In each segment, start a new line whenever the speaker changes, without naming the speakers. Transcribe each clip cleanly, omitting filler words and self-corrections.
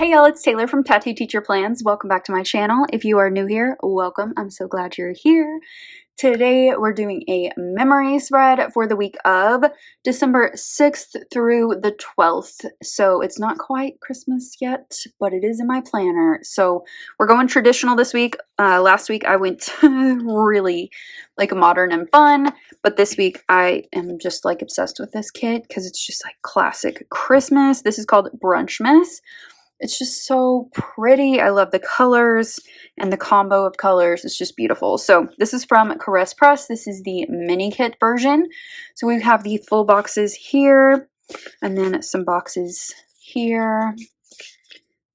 Hey y'all, it's Taylor from Tattoo Teacher Plans. Welcome back to my channel. If you are new here, welcome. I'm so glad you're here. Today we're doing a memory spread for the week of December 6th through the 12th. So it's not quite Christmas yet, but it is in my planner. So we're going traditional this week. Last week I went really like modern and fun, but this week I am just like obsessed with this kit because it's just like classic Christmas. This is called Brunchmas. It's just so pretty. I love the colors and the combo of colors. It's just beautiful. So this is from Caress Press. This is the mini kit version. So we have the full boxes here and then some boxes here.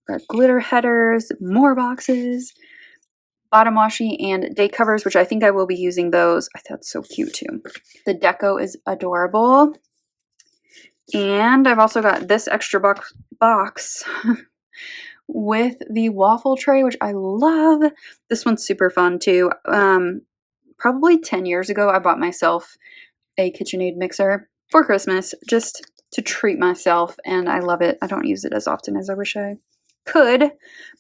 Got glitter headers, more boxes, bottom washi, and date covers, which I think I will be using those. I thought so cute too. The deco is adorable. And I've also got this extra box with the waffle tray, which I love. This one's super fun too. Probably 10 years ago, I bought myself a KitchenAid mixer for Christmas just to treat myself, and I love it. I don't use it as often as I wish I could,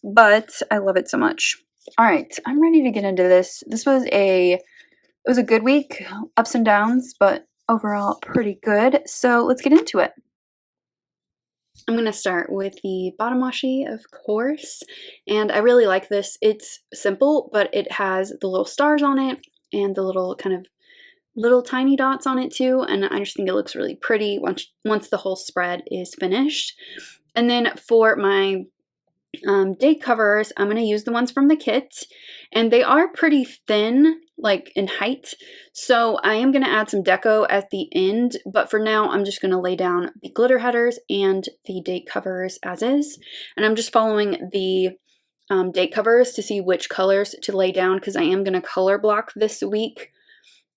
but I love it so much. All right, I'm ready to get into this. It was a good week, ups and downs, but overall pretty good. So let's get into it. I'm going to start with the bottom washi, of course, and I really like this. It's simple, but it has the little stars on it and the little kind of little tiny dots on it too, and I just think it looks really pretty once the whole spread is finished. And then for my date covers, I'm going to use the ones from the kit, and they are pretty thin, like in height, so I am going to add some deco at the end, but for now I'm just going to lay down the glitter headers and the date covers as is, and I'm just following the date covers to see which colors to lay down because I am going to color block this week.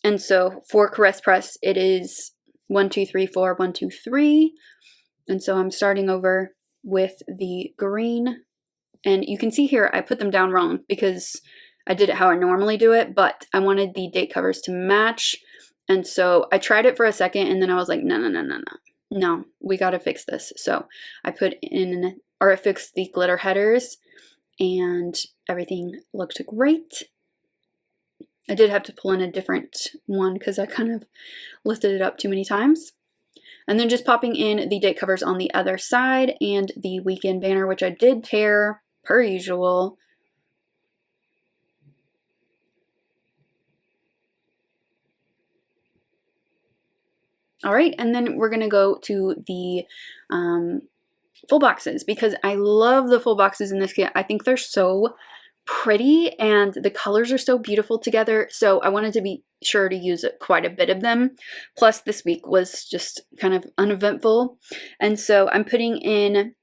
And so for Caress Press it is 1 2 3 4 1 2 3, and so I'm starting over with the green. And you can see here I put them down wrong because I did it how I normally do it, but I wanted the date covers to match. And so I tried it for a second and then I was like, no, we got to fix this. So I fixed the glitter headers and everything looked great. I did have to pull in a different one because I kind of lifted it up too many times. And then just popping in the date covers on the other side and the weekend banner, which I did tear per usual. All right, and then we're gonna go to the full boxes because I love the full boxes in this kit. I think they're so pretty and the colors are so beautiful together, so I wanted to be sure to use quite a bit of them. Plus this week was just kind of uneventful, and so I'm putting in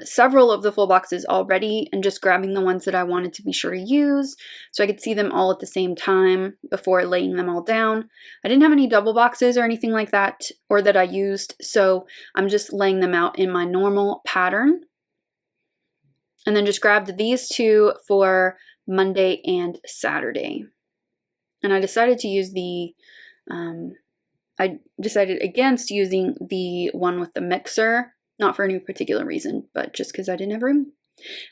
several of the full boxes already and just grabbing the ones that I wanted to be sure to use so I could see them all at the same time before laying them all down. I didn't have any double boxes or anything like that, or that I used, so I'm just laying them out in my normal pattern. And then just grabbed these two for Monday and Saturday. And I decided to use I decided against using the one with the mixer, not for any particular reason, but just because I didn't have room.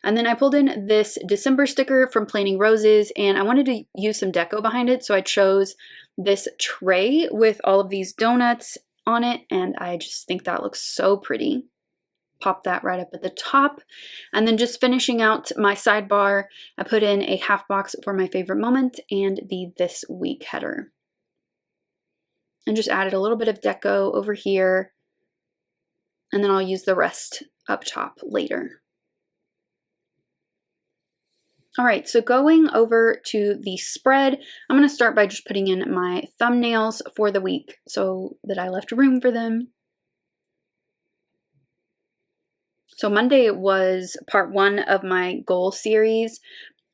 And then I pulled in this December sticker from Planning Roses, and I wanted to use some deco behind it, so I chose this tray with all of these donuts on it, and I just think that looks so pretty. Pop that right up at the top. And then just finishing out my sidebar, I put in a half box for my favorite moment and the this week header. And just added a little bit of deco over here, and then I'll use the rest up top later. All right, so going over to the spread, I'm going to start by just putting in my thumbnails for the week so that I left room for them. So Monday was part 1 of my goal series.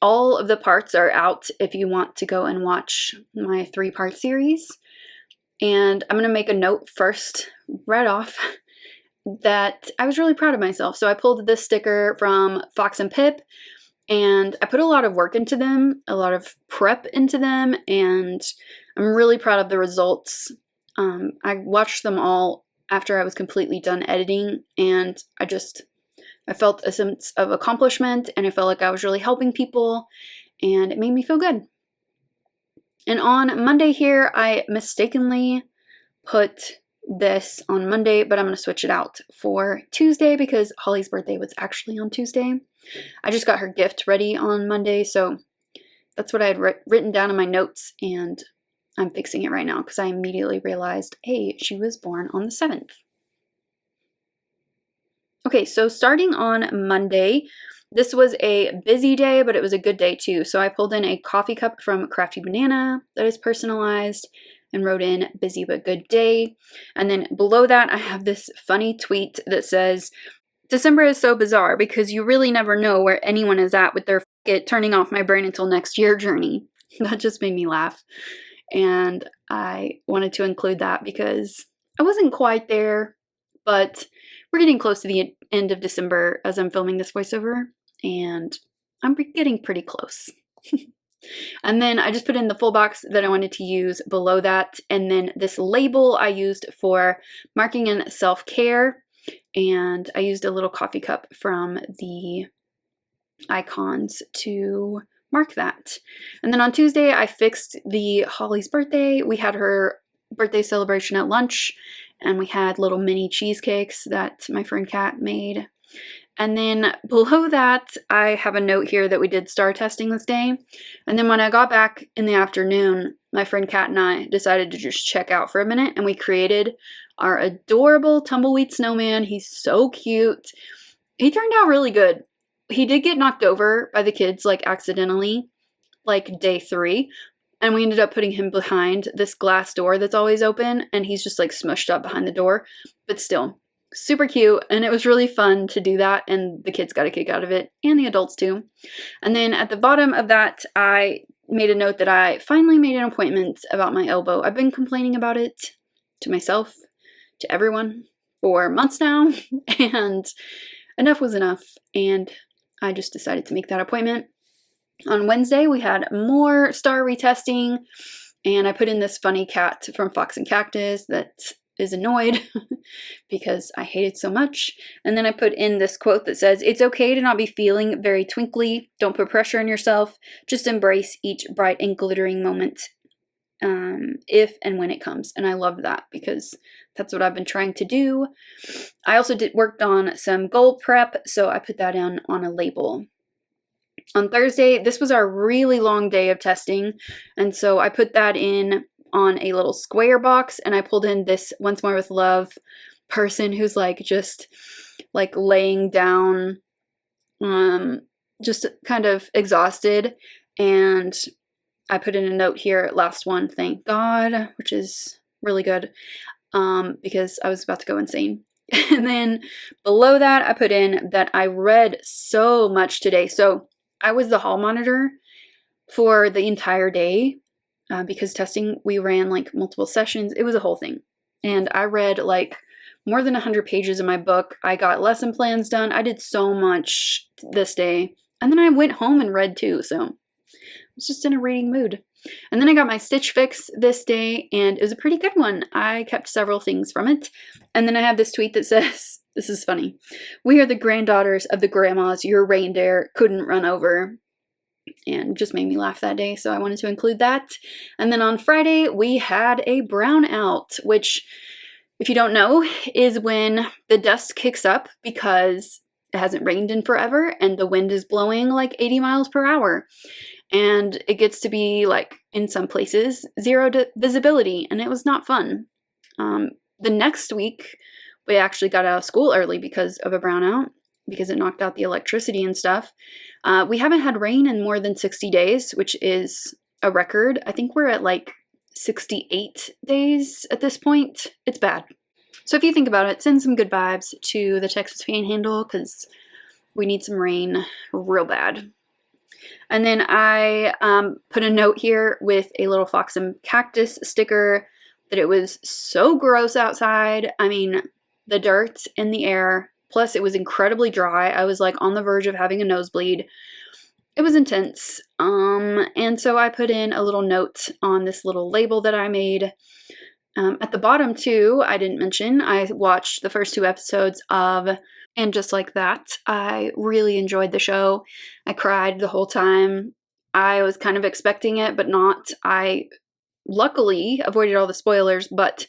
All of the parts are out if you want to go and watch my 3-part series. And I'm going to make a note first, right off, that I was really proud of myself. So I pulled this sticker from Fox and Pip, and I put a lot of work into them, a lot of prep into them, and I'm really proud of the results. I watched them all after I was completely done editing, and I felt a sense of accomplishment, and I felt like I was really helping people, and it made me feel good. And on Monday here, I mistakenly put this on Monday, but I'm going to switch it out for Tuesday because Holly's birthday was actually on Tuesday. I just got her gift ready on Monday, so that's what I had written down in my notes, and I'm fixing it right now because I immediately realized, hey, she was born on the 7th. Okay, so starting on Monday, this was a busy day, but it was a good day too. So I pulled in a coffee cup from Crafty Banana that is personalized and wrote in busy but good day. And then below that, I have this funny tweet that says, December is so bizarre because you really never know where anyone is at with their it turning off my brain until next year journey. That just made me laugh. And I wanted to include that because I wasn't quite there, but we're getting close to the end of December as I'm filming this voiceover, and I'm getting pretty close. And then I just put in the full box that I wanted to use below that, and then this label I used for marking in self-care, and I used a little coffee cup from the icons to mark that. And then on Tuesday, I fixed the Holly's birthday. We had her birthday celebration at lunch, and we had little mini cheesecakes that my friend Kat made. And then below that, I have a note here that we did star testing this day. And then when I got back in the afternoon, my friend Kat and I decided to just check out for a minute, and we created our adorable tumbleweed snowman. He's so cute. He turned out really good. He did get knocked over by the kids, like accidentally, like day 3. And we ended up putting him behind this glass door that's always open, and he's just like smushed up behind the door, but still super cute. And it was really fun to do that, and the kids got a kick out of it, and the adults too. And then at the bottom of that, I made a note that I finally made an appointment about my elbow. I've been complaining about it to myself, to everyone for months now, and enough was enough, and I just decided to make that appointment. On Wednesday, we had more star retesting, and I put in this funny cat from Fox and Cactus that is annoyed because I hate it so much. And then I put in this quote that says, it's okay to not be feeling very twinkly. Don't put pressure on yourself. Just embrace each bright and glittering moment if and when it comes. And I love that because that's what I've been trying to do. I also worked on some goal prep, so I put that on a label. On Thursday, this was our really long day of testing, and so I put that in on a little square box, and I pulled in this Once More with Love person who's like just like laying down, just kind of exhausted, and I put in a note here, last one, thank God, which is really good because I was about to go insane. And then below that, I put in that I read so much today. So I was the hall monitor for the entire day because testing, we ran like multiple sessions. It was a whole thing. And I read like more than 100 pages of my book. I got lesson plans done. I did so much this day. And then I went home and read too. So I was just in a reading mood. And then I got my Stitch Fix this day, and it was a pretty good one. I kept several things from it. And then I have this tweet that says, this is funny, we are the granddaughters of the grandmas your reindeer couldn't run over. And it just made me laugh that day, so I wanted to include that. And then on Friday, we had a brownout, which, if you don't know, is when the dust kicks up because it hasn't rained in forever, and the wind is blowing like 80 miles per hour. And it gets to be like, in some places, 0 visibility, and it was not fun. The next week, we actually got out of school early because of a brownout, because it knocked out the electricity and stuff. We haven't had rain in more than 60 days, which is a record. I think we're at like 68 days at this point. It's bad. So if you think about it, send some good vibes to the Texas Panhandle because we need some rain real bad. And then I put a note here with a little Fox and Cactus sticker that it was so gross outside. I mean, the dirt in the air, plus it was incredibly dry. I was like on the verge of having a nosebleed. It was intense. And so I put in a little note on this little label that I made. At the bottom too, I didn't mention, I watched the first 2 episodes of And just like that, I really enjoyed the show. I cried the whole time. I was kind of expecting it, but not. I luckily avoided all the spoilers, but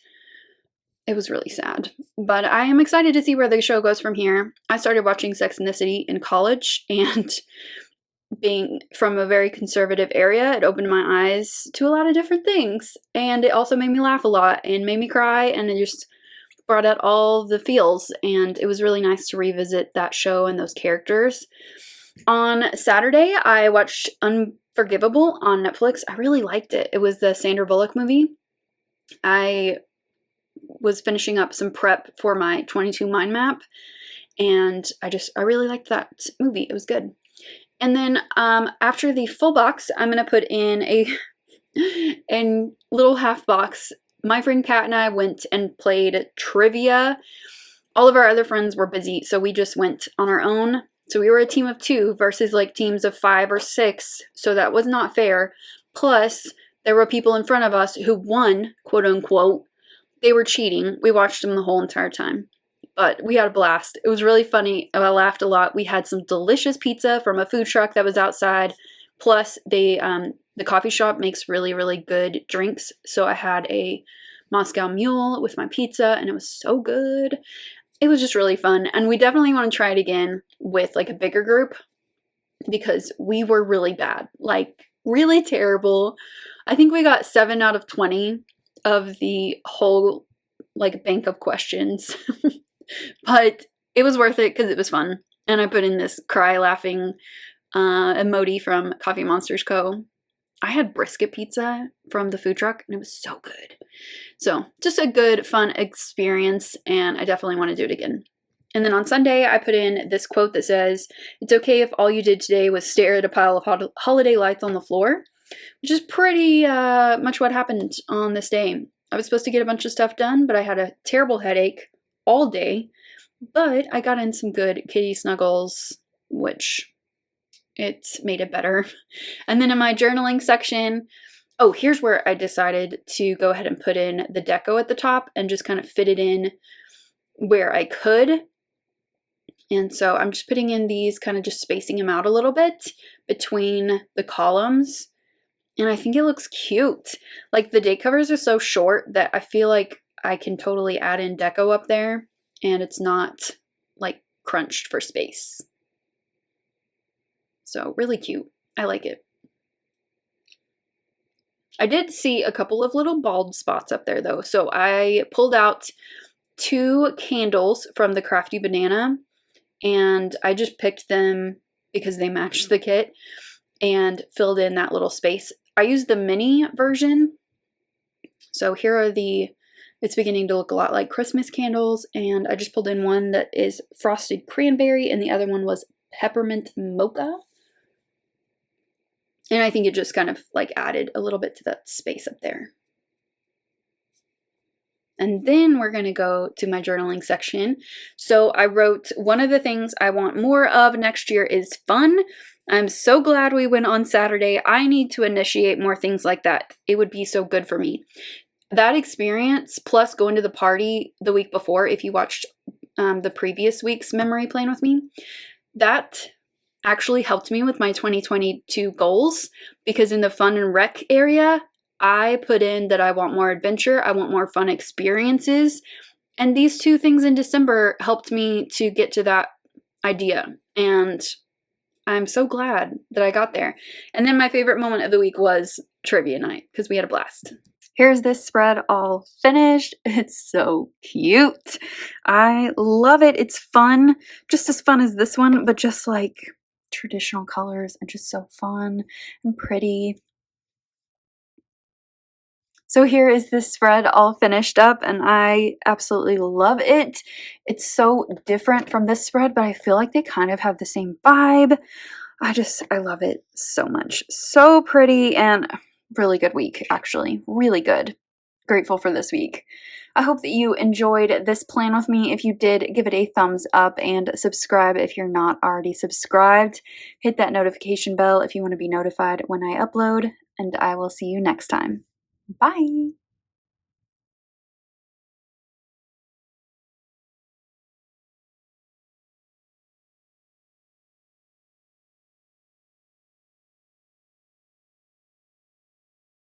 it was really sad. But I am excited to see where the show goes from here. I started watching Sex and the City in college, and being from a very conservative area, it opened my eyes to a lot of different things. And it also made me laugh a lot and made me cry, and it just brought out all the feels. And it was really nice to revisit that show and those characters. On Saturday, I watched Unforgivable on Netflix. I really liked it. It was the Sandra Bullock movie. I was finishing up some prep for my 22 mind map, and I really liked that movie. It was good. And then after the full box, I'm going to put in a little half box. My friend Kat and I went and played trivia. All of our other friends were busy, so we just went on our own. So we were a team of 2 versus like teams of 5 or 6, so that was not fair. Plus, there were people in front of us who won, quote unquote. They were cheating. We watched them the whole entire time. But we had a blast. It was really funny. I laughed a lot. We had some delicious pizza from a food truck that was outside. Plus, the coffee shop makes really, really good drinks. So I had a Moscow Mule with my pizza, and it was so good. It was just really fun. And we definitely want to try it again with like a bigger group, because we were really bad. Like, really terrible. I think we got 7 out of 20 of the whole like bank of questions. But it was worth it because it was fun. And I put in this cry laughing emoji from Coffee Monsters Co. I had brisket pizza from the food truck, and it was so good. So just a good, fun experience, and I definitely want to do it again. And then on Sunday, I put in this quote that says, "It's okay if all you did today was stare at a pile of holiday lights on the floor," which is pretty much what happened on this day. I was supposed to get a bunch of stuff done, but I had a terrible headache all day. But I got in some good kitty snuggles, which it made it better. And then in my journaling section, oh, here's where I decided to go ahead and put in the deco at the top and just kind of fit it in where I could. And so I'm just putting in these, kind of just spacing them out a little bit between the columns. And I think it looks cute. Like, the date covers are so short that I feel like I can totally add in deco up there, and it's not like crunched for space. So really cute. I like it. I did see a couple of little bald spots up there though. So I pulled out 2 candles from the Crafty Banana, and I just picked them because they matched the kit and filled in that little space. I used the mini version. So here are it's beginning to look a lot like Christmas candles, and I just pulled in one that is frosted cranberry, and the other one was peppermint mocha. And I think it just kind of like added a little bit to that space up there. And then we're going to go to my journaling section. So I wrote, one of the things I want more of next year is fun. I'm so glad we went on Saturday. I need to initiate more things like that. It would be so good for me. That experience, plus going to the party the week before, if you watched the previous week's memory plan with me, that actually helped me with my 2022 goals, because in the fun and rec area, I put in that I want more adventure, I want more fun experiences, and these 2 things in December helped me to get to that idea, and I'm so glad that I got there. And then my favorite moment of the week was trivia night, because we had a blast. Here's this spread all finished. It's so cute. I love it. It's fun, just as fun as this one, but just like traditional colors and just so fun and pretty. So here is this spread all finished up, and I absolutely love it. It's so different from this spread, but I feel like they kind of have the same vibe. I love it so much. So pretty, and really good week, actually. Really good. Grateful for this week. I hope that you enjoyed this plan with me. If you did, give it a thumbs up and subscribe if you're not already subscribed. Hit that notification bell if you want to be notified when I upload, and I will see you next time. Bye!